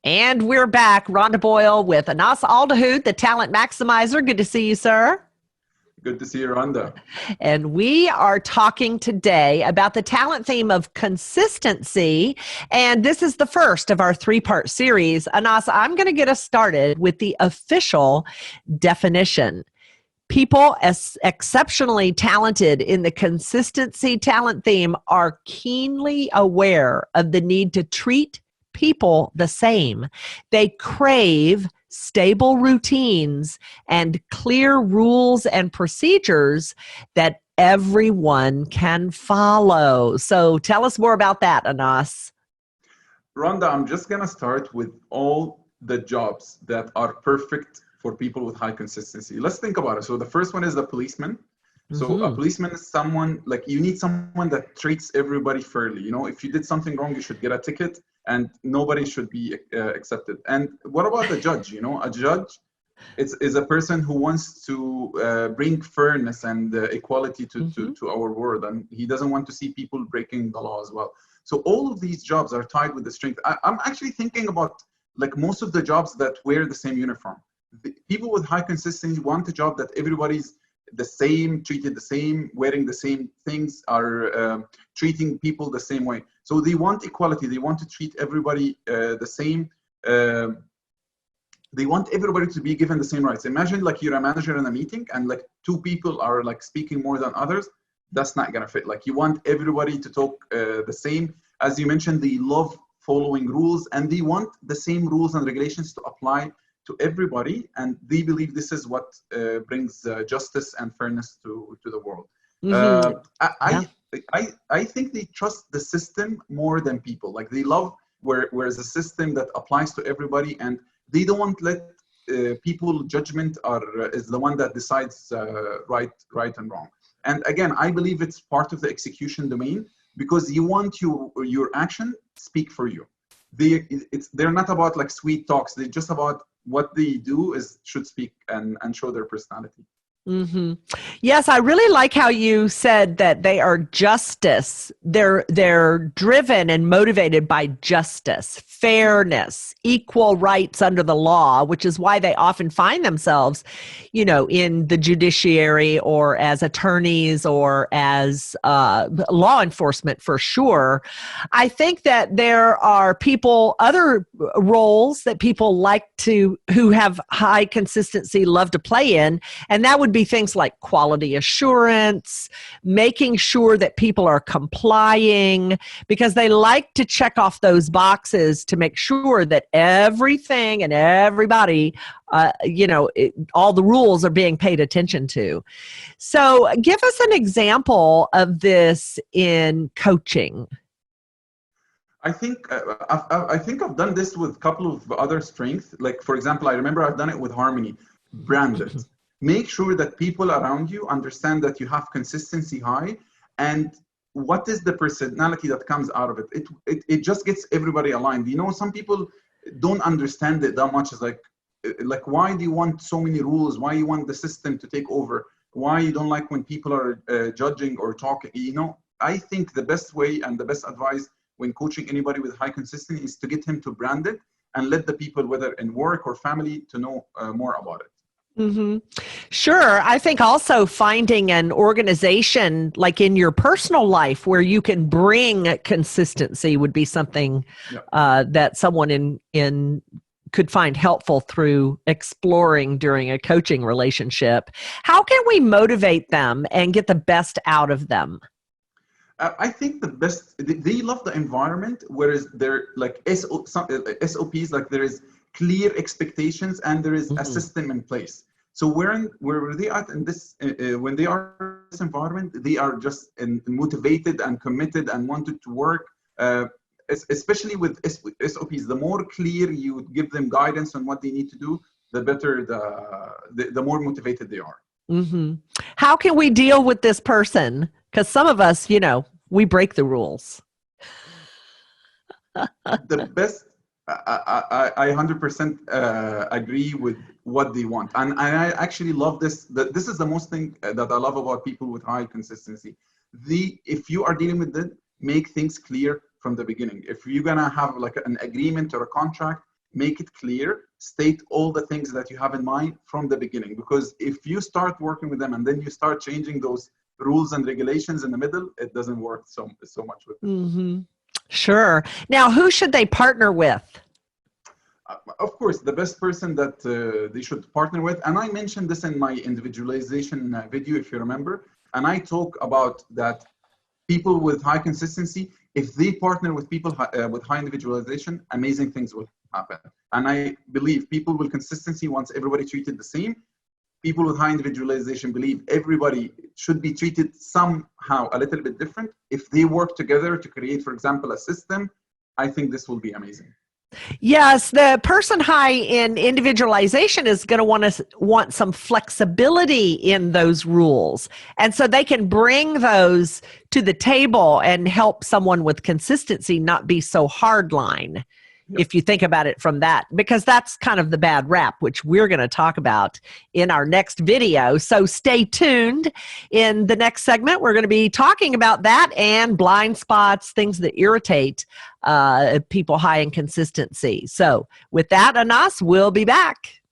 And we're back. Rhonda Boyle with Anas Aldahoud, the talent maximizer. Good to see you, sir. Good to see you, Rhonda. And we are talking today about the talent theme of consistency. And this is the first of our three-part series. Anas, I'm going to get us started with the official definition. People as exceptionally talented in the consistency talent theme are keenly aware of the need to treat people the same. They crave stable routines and clear rules and procedures that everyone can follow. So tell us more about that, Anas. Rhonda, I'm just going to start with all the jobs that are perfect for people with high consistency. Let's think about it. So the first one is the policeman. So a policeman is someone, like, you need someone that treats everybody fairly. You know, if you did something wrong, you should get a ticket and nobody should be accepted. And what about the judge? You know, a judge is a person who wants to bring fairness and equality to our world. And he doesn't want to see people breaking the law as well. So all of these jobs are tied with the strength. I'm actually thinking about, like, most of the jobs that wear the same uniform. The people with high consistency want a job that everybody's the same, treated the same, wearing the same things, are treating people the same way. So they want equality. They want to treat everybody the same. They want everybody to be given the same rights. Imagine, like, you're a manager in a meeting and, like, two people are, like, speaking more than others. That's not gonna fit. Like, you want everybody to talk the same. As you mentioned, they love following rules and they want the same rules and regulations to apply to everybody, and they believe this is what brings justice and fairness to the world. I think they trust the system more than people. Like, they love whereas a system that applies to everybody, and they don't want let people judgment is the one that decides right and wrong. And again, I believe it's part of the execution domain, because you want your action speak for you. They're not about, like, sweet talks. They're just about what they do should speak and show their personality. Yes, I really like how you said that they are justice. They're driven and motivated by justice, fairness, equal rights under the law, which is why they often find themselves, you know, in the judiciary or as attorneys or as law enforcement for sure. I think that there are other roles that people who have high consistency love to play in, and that would be things like quality assurance, making sure that people are complying, because they like to check off those boxes to make sure that everything and everybody, all the rules are being paid attention to. So give us an example of this in coaching. I think I've done this with a couple of other strengths. Like, for example, I remember I've done it with Harmony. Brand it. Make sure that people around you understand that you have consistency high, and what is the personality that comes out of it. It just gets everybody aligned. You know, some people don't understand it that much. It's like why do you want so many rules? Why you want the system to take over? Why you don't like when people are judging or talking? You know, I think the best way and the best advice when coaching anybody with high consistency is to get him to brand it and let the people, whether in work or family, to know more about it. Sure. I think also finding an organization like in your personal life where you can bring consistency would be something that someone in could find helpful through exploring during a coaching relationship. How can we motivate them and get the best out of them? I think the best, they love the environment, whereas they're like SOPs, like there is clear expectations and there is a system in place. So where they are in this, when they are in this environment, they are just motivated and committed and wanted to work. Especially with SOPs, the more clear you give them guidance on what they need to do, the better, the more motivated they are. How can we deal with this person? Because some of us, we break the rules. The best, I 100% agree with what they want. And I actually love this. This is the most thing that I love about people with high consistency. If you are dealing with them, make things clear from the beginning. If you're going to have like an agreement or a contract, make it clear, state all the things that you have in mind from the beginning. Because if you start working with them and then you start changing those rules and regulations in the middle, it doesn't work so much with them. Mm-hmm. Sure. Now, who should they partner with? Of course, the best person that they should partner with, and I mentioned this in my individualization video, if you remember, and I talk about that people with high consistency, if they partner with people with high individualization, amazing things will happen. And I believe people with consistency wants everybody treated the same. People with high individualization believe everybody should be treated somehow a little bit different. If they work together to create, for example, a system, I think this will be amazing. Yes, the person high in individualization is going to want some flexibility in those rules. And so they can bring those to the table and help someone with consistency not be so hardline. Yep. If you think about it from that, because that's kind of the bad rap, which we're going to talk about in our next video. So stay tuned. In the next segment, we're going to be talking about that and blind spots, things that irritate people high in consistency. So with that, Anas, we'll be back.